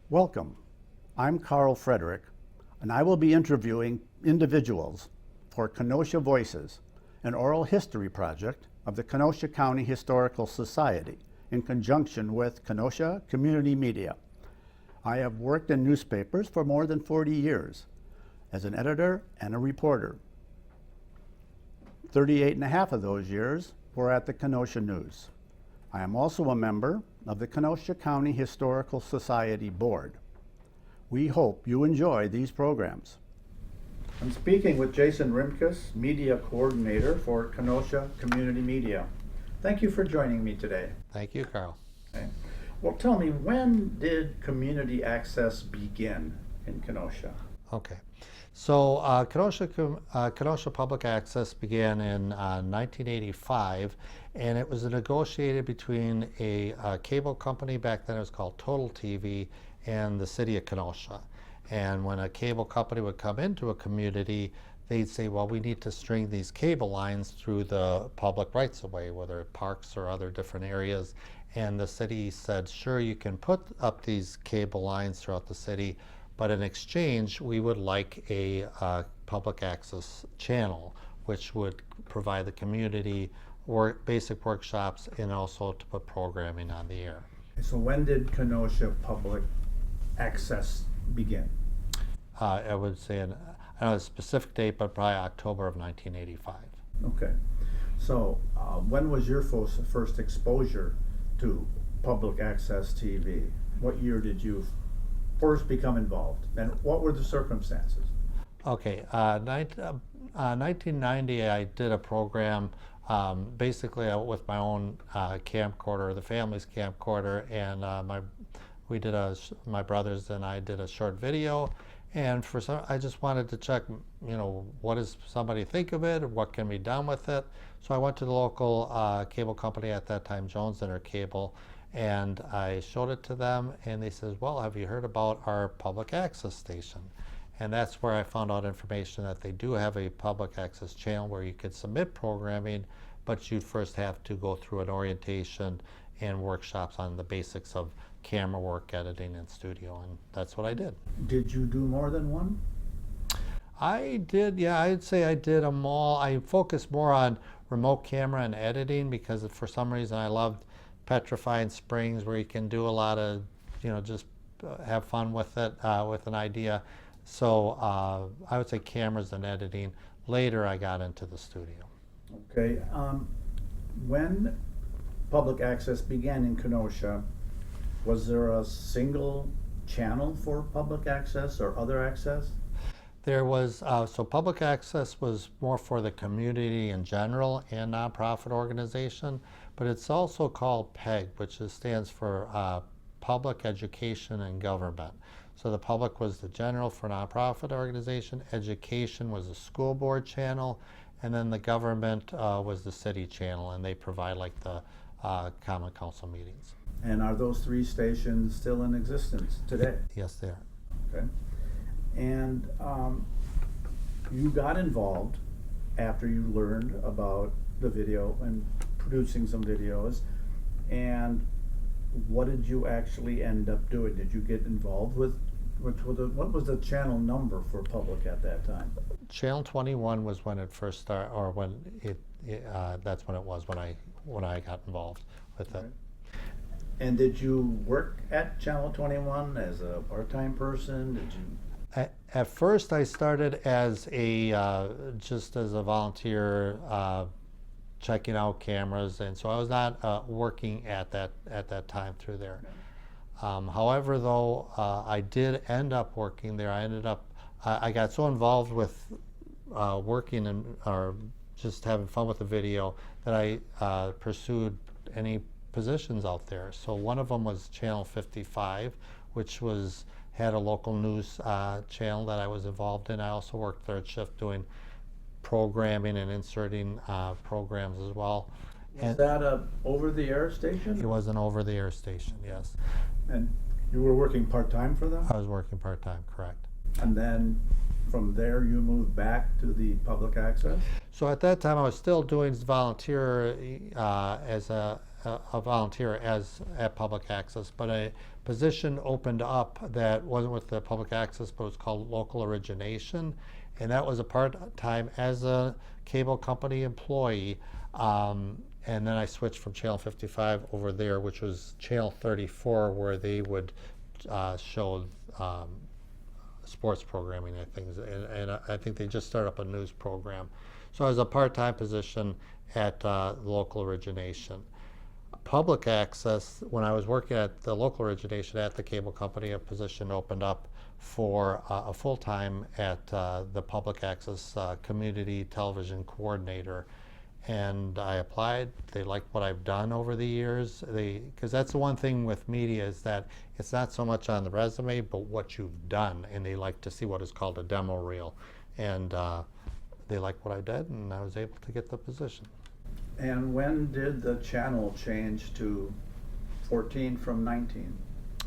Welcome. I'm Carl Frederick, and I will be interviewing individuals for Kenosha Voices, an oral history project of the Kenosha County Historical Society in conjunction with Kenosha Community Media. I have worked in newspapers for more than 40 years as an editor and a reporter. 38 and a half of those years were at the Kenosha News. I am also a member of the Kenosha County Historical Society Board. We hope you enjoy these programs. I'm speaking with Jason Rimkus, Media Coordinator for Kenosha Community Media. Thank you for joining me today. Thank you, Carl. Okay. Well, tell me, when did community access begin in Kenosha? Okay. So Kenosha Public Access began in 1985, and it was negotiated between a cable company, back then it was called Total TV, and the city of Kenosha. And when a cable company would come into a community, they'd say, well, we need to string these cable lines through the public rights-of-way, whether parks or other different areas. And the city said, sure, you can put up these cable lines throughout the city, but in exchange, we would like a public access channel, which would provide the community basic workshops and also to put programming on the air. So when did Kenosha Public Access begin? I would say, I don't know the specific date, but probably October of 1985. Okay. So when was your first exposure to public access TV? What year did you first become involved, and what were the circumstances? Okay, 1990 I did a program basically with my own camcorder, the family's camcorder, and my brothers and I did a short video, and I just wanted to check, what does somebody think of it, or what can be done with it. So I went to the local cable company at that time, Jones Intercable, and I showed it to them, and they said, well, have you heard about our public access station? And that's where I found out information that they do have a public access channel where you could submit programming, but you'd first have to go through an orientation and workshops on the basics of camera work, editing, and studio, and that's what I did. Did you do more than one? I did, yeah, I'd say I did them all. I focused more on remote camera and editing because for some reason I loved petrifying springs, where you can do a lot of, just have fun with it, with an idea. So I would say cameras and editing. Later I got into the studio. Okay. When public access began in Kenosha, was there a single channel for public access or other access? There was, so public access was more for the community in general and nonprofit organization, but it's also called PEG, which stands for Public Education and Government. So the public was the general for nonprofit organization, education was the school board channel, and then the government was the city channel, and they provide like the common council meetings. And are those three stations still in existence today? Yes, they are. Okay. And you got involved after you learned about the video and producing some videos. And what did you actually end up doing? Did you get involved with what was the channel number for public at that time? Channel 21 was when it first started, or when that's when it was when I got involved with it. And did you work at Channel 21 as a part-time person? Did you? At first, I started as just as a volunteer, checking out cameras, and so I was not working at that time through there. However, though, I did end up working there. I got so involved with working or just having fun with the video that I pursued any positions out there. So one of them was Channel 55, which had a local news channel that I was involved in. I also worked third shift doing programming and inserting programs as well. Was that a over-the-air station? It was an over-the-air station, yes. And you were working part-time for them? I was working part-time, correct. And then from there you moved back to the public access? So at that time I was still doing volunteer as a volunteer at public access, but a position opened up that wasn't with the public access, but it was called local origination, and that was a part-time as a cable company employee. And then I switched from Channel 55 over there, which was Channel 34, where they would show sports programming and things. And I think they just started up a news program. So I was a part-time position at local origination. Public access, when I was working at the local origination at the cable company, a position opened up for a full-time at the public access community television coordinator. And I applied. They liked what I've done over the years. Because that's the one thing with media, is that it's not so much on the resume, but what you've done. And they like to see what is called a demo reel. And they liked what I did, and I was able to get the position. And when did the channel change to 14 from 19?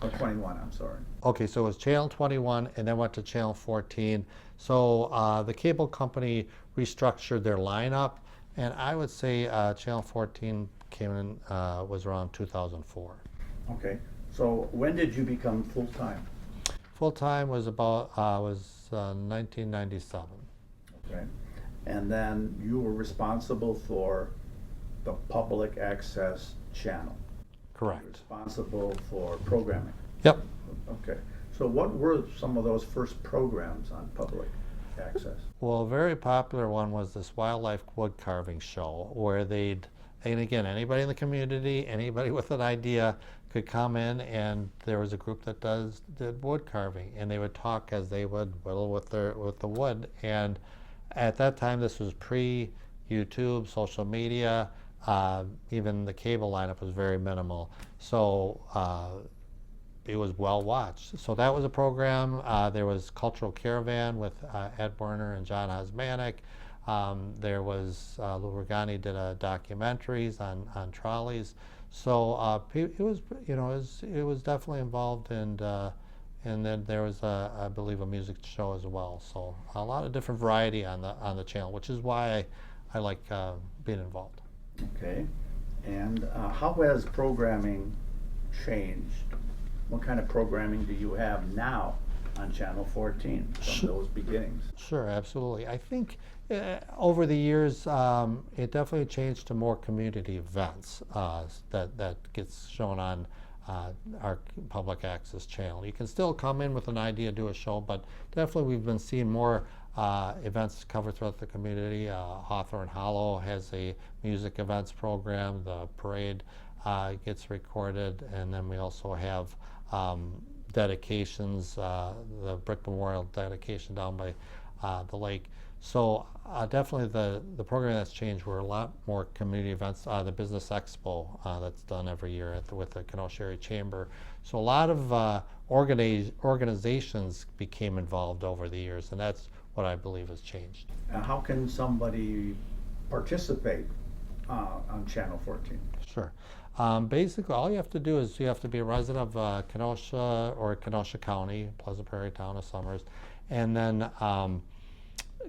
Or 21, I'm sorry. Okay, so it was Channel 21 and then went to Channel 14. So the cable company restructured their lineup, and I would say Channel 14 came in, was around 2004. Okay, so when did you become full-time? Full-time was about 1997. Okay, and then you were responsible for the public access channel. Correct. Responsible for programming. Yep. Okay, so what were some of those first programs on public access? Well, a very popular one was this wildlife wood carving show, where they'd, and again, anybody in the community, anybody with an idea could come in, and there was a group that did wood carving, and they would talk as they would whittle with the wood. And at that time, this was pre-YouTube, social media. Even the cable lineup was very minimal, so it was well watched. So that was a program. There was Cultural Caravan with Ed Werner and John Osmanic. There was Lou Regani did documentaries on trolleys. So it was, it was definitely involved, and then there was I believe a music show as well. So a lot of different variety on the channel, which is why I like being involved. Okay, and how has programming changed? What kind of programming do you have now on Channel 14 from those beginnings? Sure, absolutely. I think over the years, it definitely changed to more community events that gets shown on our public access channel. You can still come in with an idea, do a show, but definitely we've been seeing more events covered throughout the community. Hawthorne Hollow has a music events program. The parade gets recorded, and then we also have dedications, the Brick Memorial dedication down by the lake. So definitely the program that's changed. We're a lot more community events. The Business Expo that's done every year with the Kenosha Area Chamber. So a lot of organizations became involved over the years, and that's what I believe has changed. How can somebody participate on Channel 14? Sure. Basically, all you have to do is you have to be a resident of Kenosha or Kenosha County, Pleasant Prairie, Town of Summers, and then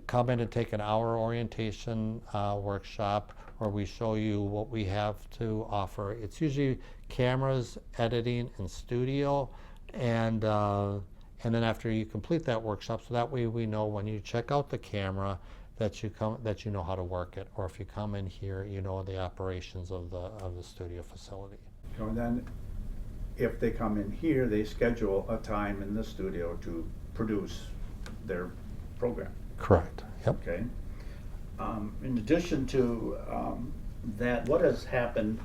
come in and take an hour orientation workshop where we show you what we have to offer. It's usually cameras, editing, and studio, and then after you complete that workshop, so that way we know when you check out the camera that you know how to work it, or if you come in here, you know the operations of the studio facility. So then, if they come in here, they schedule a time in the studio to produce their program. Correct. Yep. Okay. In addition to that, what has happened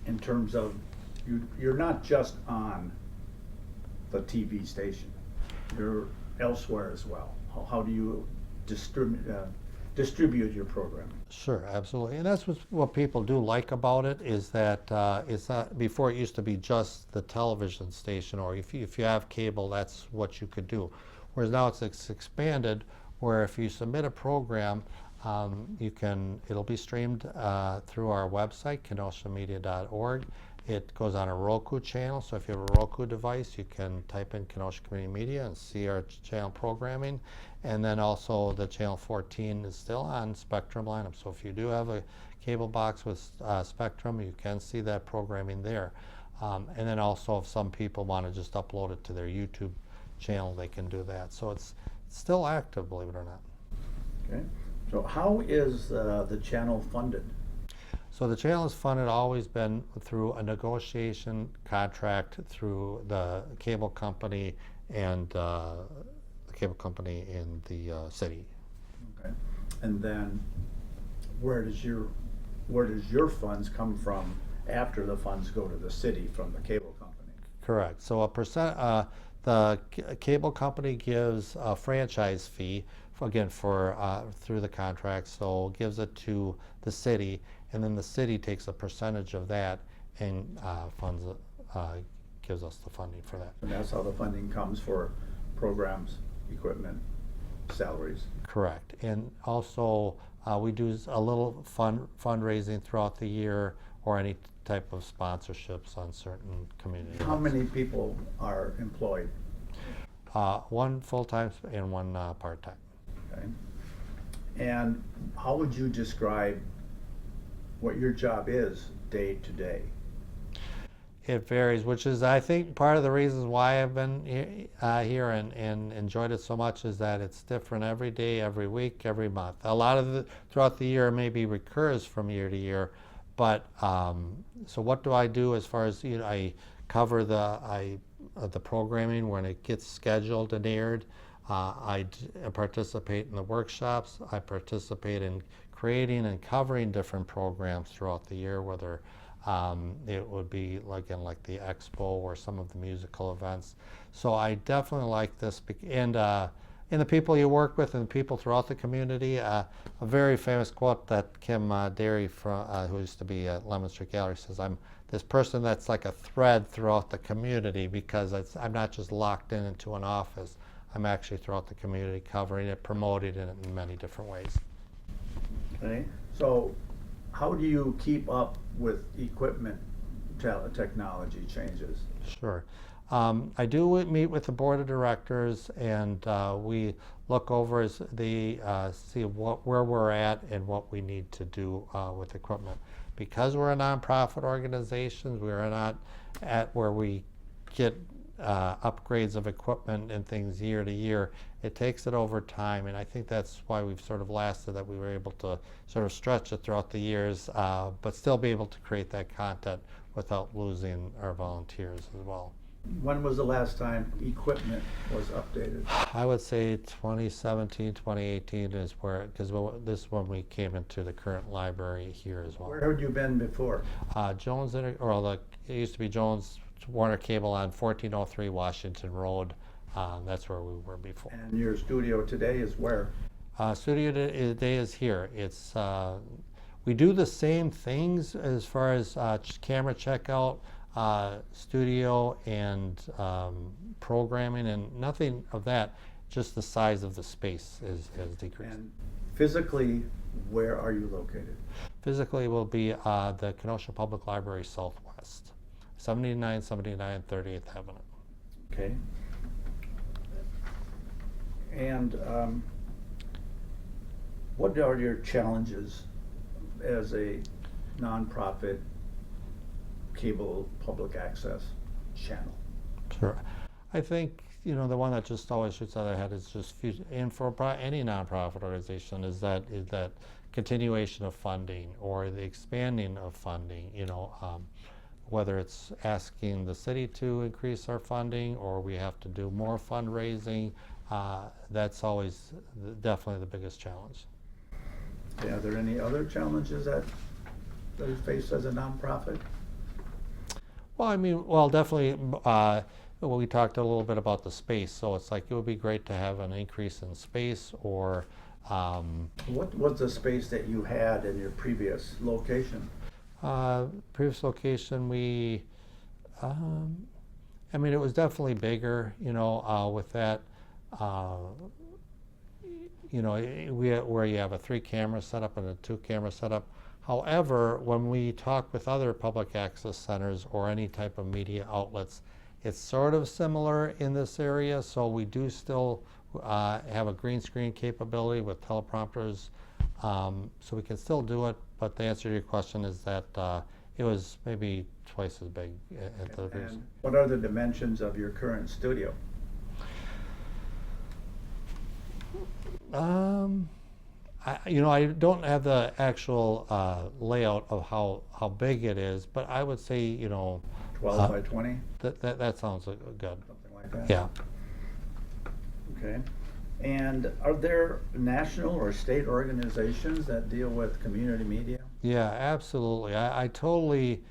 in terms of you're not just on the TV station, you're elsewhere as well. How do you distribute your programming? Sure, absolutely, and that's what people do like about it, is that it's not, before it used to be just the television station, or if you have cable, that's what you could do. Whereas now it's expanded, where if you submit a program, it'll be streamed through our website, kenoshamedia.org, It goes on a Roku channel, so if you have a Roku device, you can type in Kenosha Community Media and see our channel programming. And then also the channel 14 is still on Spectrum lineup. So if you do have a cable box with Spectrum, you can see that programming there. And then also if some people want to just upload it to their YouTube channel, they can do that. So it's still active, believe it or not. Okay. So how is the channel funded? So the channel is funded, always been through a negotiation contract through the cable company and the cable company in the city. Okay. And then where does your funds come from after the funds go to the city from the cable company? Correct. So the cable company gives a franchise fee, through the contract, so gives it to the city, and then the city takes a percentage of that and gives us the funding for that. And that's how the funding comes for programs, equipment, salaries. Correct. And also we do a little fundraising throughout the year, or any type of sponsorships on certain community How events. many people are employed? One full-time and one part-time. Okay. And how would you describe what your job is day to day? It varies, which is, I think, part of the reasons why I've been here and enjoyed it so much, is that it's different every day, every week, every month. A lot of throughout the year maybe recurs from year to year, but so what do I do as far as, I cover the programming when it gets scheduled and aired. I participate in the workshops. I participate in creating and covering different programs throughout the year, whether it would be like the expo or some of the musical events. So I definitely like this, and the people you work with and the people throughout the community. A very famous quote that Kim Derry, who used to be at Lemon Street Gallery, says, "I'm this person that's like a thread throughout the community, because I'm not just locked into an office. I'm actually throughout the community, covering it, promoting it in many different ways." Okay. So how do you keep up with equipment technology changes? Sure. I do meet with the board of directors, and we look over see where we're at and what we need to do with equipment. Because we're a nonprofit organization, we're not at where we get upgrades of equipment and things year to year. It takes it over time, and I think that's why we've sort of lasted, that we were able to sort of stretch it throughout the years, but still be able to create that content without losing our volunteers as well. When was the last time equipment was updated? I would say 2017, 2018 is because this is when we came into the current library here as well. Where had you been before? Jones, it used to be Jones Warner Cable on 1403 Washington Road. That's where we were before. And your studio today is where? Studio today is here. It's we do the same things as far as camera checkout, studio, and programming, and nothing of that. Just the size of the space has decreased. And physically, where are you located? Physically, will be the Kenosha Public Library Southwest, 7979 30th Avenue. Okay. And what are your challenges as a nonprofit cable public access channel? Sure. I think, the one that just always shoots out of the head is just, and for any nonprofit organization, is that continuation of funding, or the expanding of funding, whether it's asking the city to increase our funding, or we have to do more fundraising. That's always definitely the biggest challenge. Okay, are there any other challenges that you face as a nonprofit? Well, definitely. We talked a little bit about the space, so it's like it would be great to have an increase in space, or. What was the space that you had in your previous location? Previous location, it was definitely bigger, with that, where you have a 3-camera setup and a 2-camera setup. However, when we talk with other public access centers or any type of media outlets, it's sort of similar in this area, so we do still have a green screen capability with teleprompters, so we can still do it, but the answer to your question is that it was maybe twice as big at the And what are the dimensions of your current studio? I don't have the actual layout of how big it is, but I would say, 12 by 20? that sounds good. Something like that? Yeah. Okay. And are there national or state organizations that deal with community media? Yeah, absolutely. I totally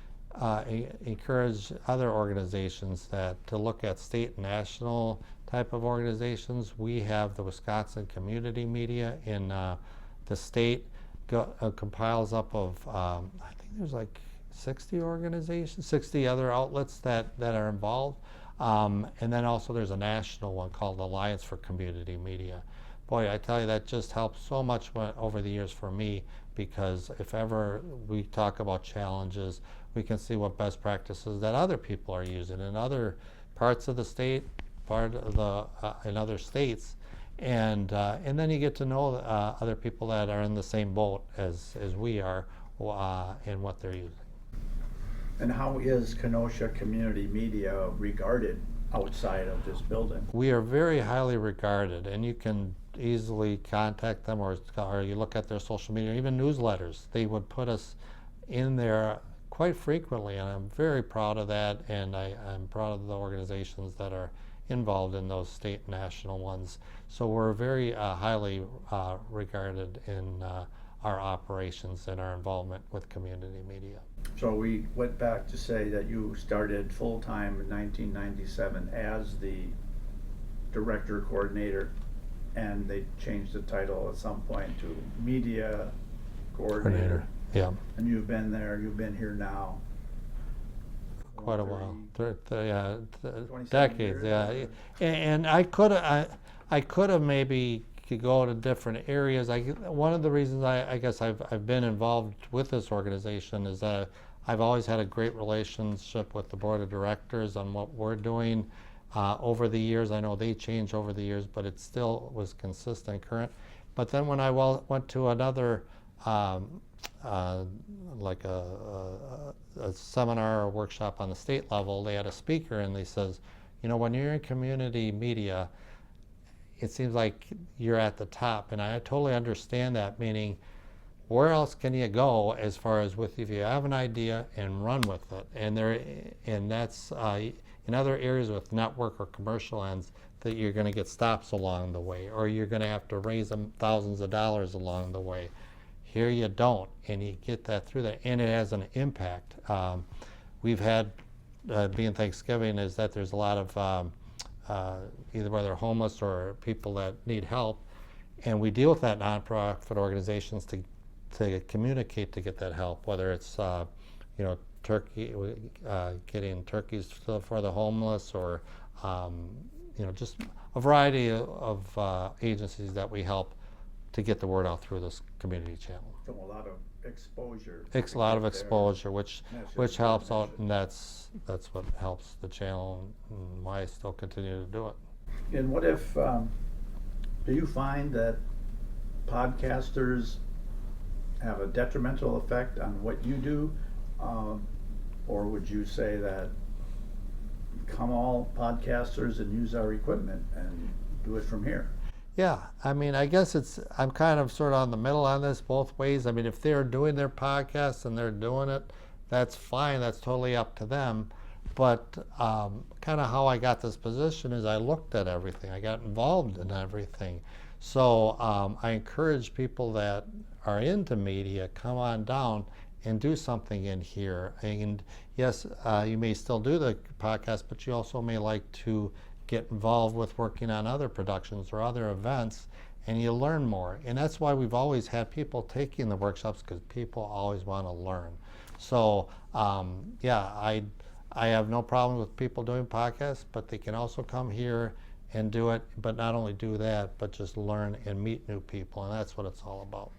encourage other organizations to look at state and national type of organizations. We have the Wisconsin Community Media in the state compiles up of, I think there's like 60 organizations, 60 other outlets that are involved. And then also there's a national one called Alliance for Community Media. Boy, I tell you, that just helped so much over the years for me, because if ever we talk about challenges, we can see what best practices that other people are using in other parts of the state, in other states, and then you get to know other people that are in the same boat as we are, and what they're using. And how is Kenosha Community Media regarded outside of this building? We are very highly regarded, and you can easily contact them, or you look at their social media, even newsletters. They would put us in there quite frequently, and I'm very proud of that, and I'm proud of the organizations that are involved in those state and national ones. So we're very highly regarded in our operations and our involvement with community media. So we went back to say that you started full-time in 1997 as the director coordinator, and they changed the title at some point to media coordinator. Yeah. And you've been here now. Quite a while, 27 decades, years. yeah. And I could have maybe could go to different areas. One of the reasons I guess I've been involved with this organization is that I've always had a great relationship with the board of directors on what we're doing over the years. I know they change over the years, but it still was consistent, current. But then when I went to another like a seminar or workshop on the state level, they had a speaker, and they says, when you're in community media, it seems like you're at the top, and I totally understand that, meaning where else can you go as far as if you have an idea and run with it, and that's in other areas with network or commercial ends that you're going to get stops along the way, or you're going to have to raise them thousands of dollars along the way. Here you don't, and you get that through that, and it has an impact. We've had, being Thanksgiving, is that there's a lot of either whether homeless or people that need help, and we deal with that nonprofit organizations to communicate to get that help, whether it's turkey, getting turkeys for the homeless, or just a variety of agencies that we help to get the word out through this community channel. So a lot of exposure. It's a lot of exposure, which helps out, message. and that's what helps the channel, and why I still continue to do it. And what if, do you find that podcasters have a detrimental effect on what you do? Or would you say that come all podcasters and use our equipment and do it from here? Yeah, I guess I'm kind of sort of on the middle on this, both ways. If they're doing their podcast and they're doing it, that's fine, that's totally up to them. But kind of how I got this position is I looked at everything, I got involved in everything. So I encourage people that are into media, come on down and do something in here. And yes, you may still do the podcast, but you also may like to get involved with working on other productions or other events, and you learn more. And that's why we've always had people taking the workshops, because people always want to learn. So yeah, I have no problem with people doing podcasts, but they can also come here and do it, but not only do that, but just learn and meet new people, and that's what it's all about.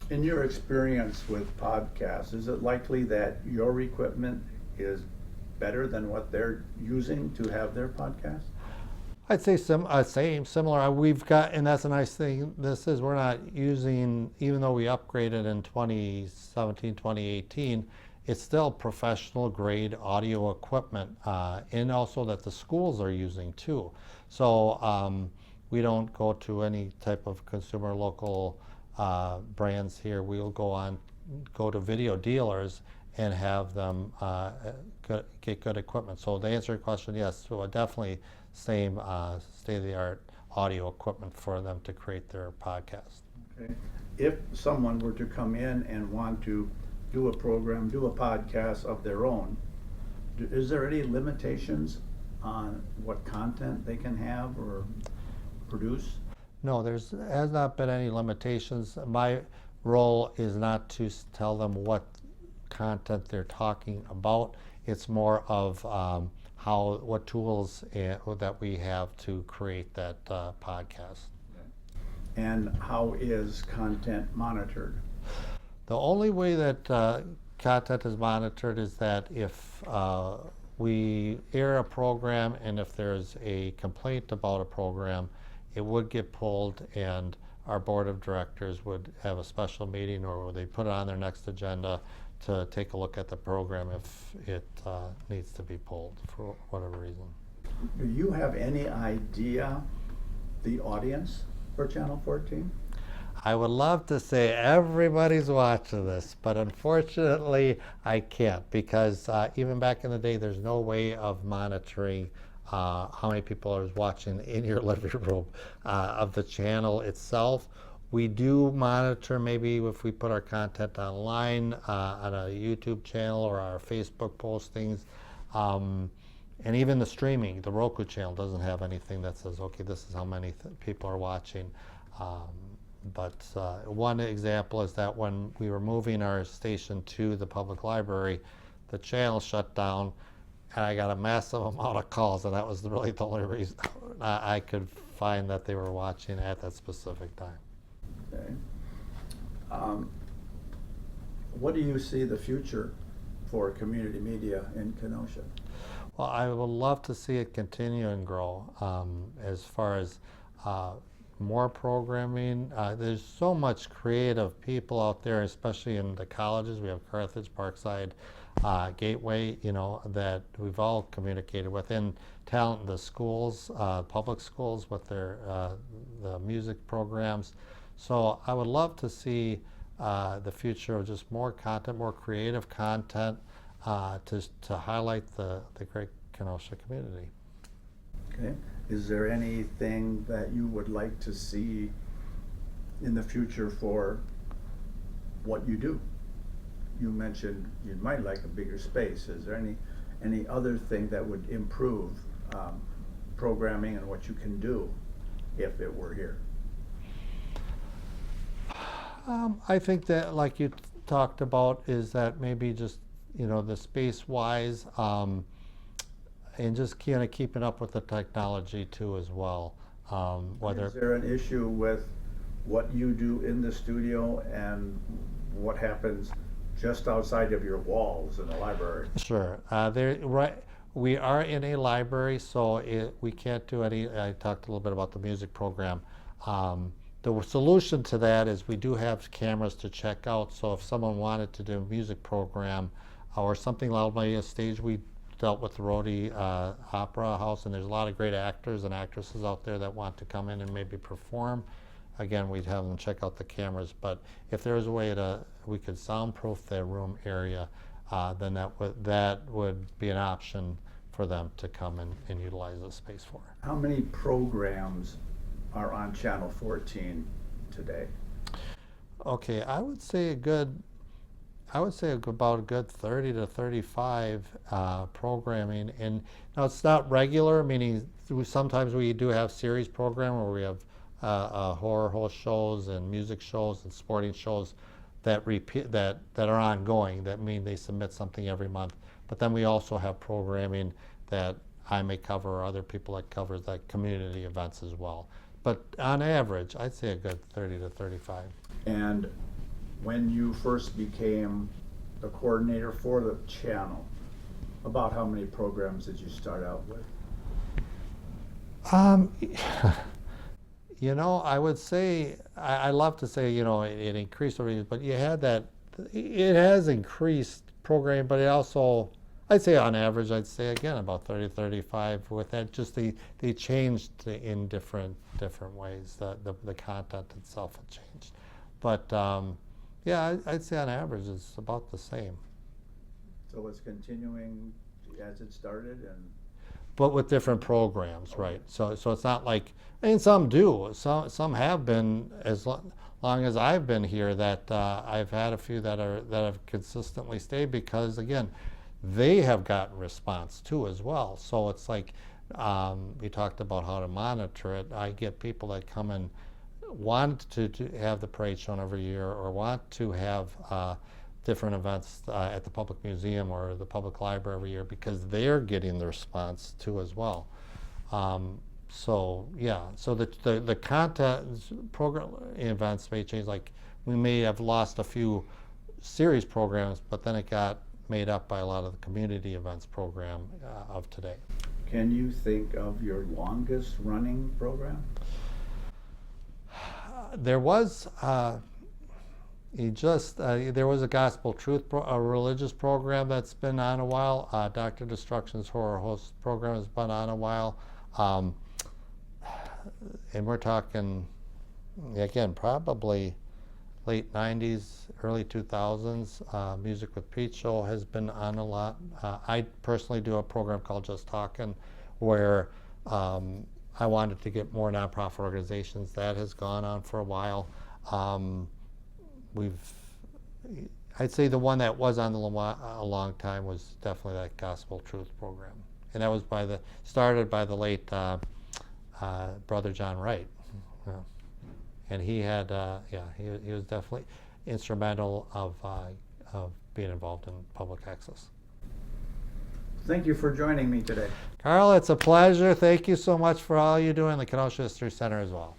In your experience with podcasts, is it likely that your equipment is better than what they're using to have their podcast? I'd say similar. We've got, and that's a nice thing. This is we're not using, even though we upgraded in 2017, 2018. It's still professional grade audio equipment, and also that the schools are using too. So we don't go to any type of consumer local brands here. We'll go to video dealers and have them get good equipment. So to answer your question, yes, so definitely same state-of-the-art audio equipment for them to create their podcast. Okay. If someone were to come in and want to do a program, do a podcast of their own, is there any limitations on what content they can have or produce? No, has not been any limitations. My role is not to tell them what content they're talking about. It's more of what tools that we have to create that podcast. And how is content monitored? The only way that content is monitored is that if we air a program and if there's a complaint about a program, it would get pulled and our board of directors would have a special meeting or they put it on their next agenda to take a look at the program if it needs to be pulled for whatever reason. Do you have any idea the audience for Channel 14? I would love to say everybody's watching this, but unfortunately I can't because even back in the day, there's no way of monitoring how many people are watching in your living room of the channel itself. We do monitor maybe if we put our content online on a YouTube channel or our Facebook postings. And even the streaming, the Roku channel doesn't have anything that says, okay, this is how many people are watching. But one example is that when we were moving our station to the public library, the channel shut down and I got a massive amount of calls, and that was really the only reason I could find that they were watching at that specific time. Okay. What do you see the future for community media in Kenosha? Well, I would love to see it continue and grow. As far as more programming, there's so much creative people out there, especially in the colleges. We have Carthage, Parkside, Gateway, that we've all communicated with, and talent in the schools, public schools with their the music programs. So I would love to see the future of just more content, more creative content to highlight the great Kenosha community. Okay. Is there anything that you would like to see in the future for what you do? You mentioned you might like a bigger space. Is there any other thing that would improve programming and what you can do if it were here? I think that, like you talked about, is that maybe just the space-wise, and just kind of keeping up with the technology too as well. Is there an issue with what you do in the studio and what happens just outside of your walls in the library? Sure. We are in a library, so we can't do any. I talked a little bit about the music program. The solution to that is we do have cameras to check out. So if someone wanted to do a music program or something loud by a stage, we dealt with the Rhodey Opera House, and there's a lot of great actors and actresses out there that want to come in and maybe perform. Again, we'd have them check out the cameras. But if there was a way we could soundproof their room area, then that would be an option for them to come and utilize the space for. How many programs are on Channel 14 today? Okay, I would say about a good 30 to 35 programming, and now it's not regular, meaning sometimes we do have series program where we have horror host shows and music shows and sporting shows that repeat that are ongoing. That mean they submit something every month. But then we also have programming that I may cover or other people that covers like community events as well. But on average, I'd say a good 30 to 35. And when you first became the coordinator for the channel, about how many programs did you start out with? You know, I would say, I love to say, you know, it increased over the years, but you had that, it has increased program, but it also, I'd say on average, I'd say again about 30, 35 with that, just they changed in different ways. The content itself had changed. But yeah, I'd say on average it's about the same. So it's continuing as it started, and But with different programs, right? So it's not like, and some do. Some have been as long as I've been here. That I've had a few that have consistently stayed because again, they have gotten response too as well. So it's like we talked about how to monitor it. I get people that come and want to have the parade shown every year or want to have different events at the public museum or the public library every year because they're getting the response too as well. So yeah, so the content program events may change. Like we may have lost a few series programs, but then it got made up by a lot of the community events program of today. can you think of your longest running program? There was there was a Gospel Truth, a religious program that's been on a while. Dr. Destruction's Horror Host program has been on a while. And we're talking, again, probably late 90s, early 2000s. Music with Pete show has been on a lot. I personally do a program called Just Talkin', where I wanted to get more nonprofit organizations. That has gone on for a while. I'd say the one that was on a long time was definitely that Gospel Truth program, and that was started by the late Brother John Wright, yeah. And he had he was definitely instrumental of being involved in public access. Thank you for joining me today. Carl, it's a pleasure. Thank you so much for all you do in the Kenosha History Center as well.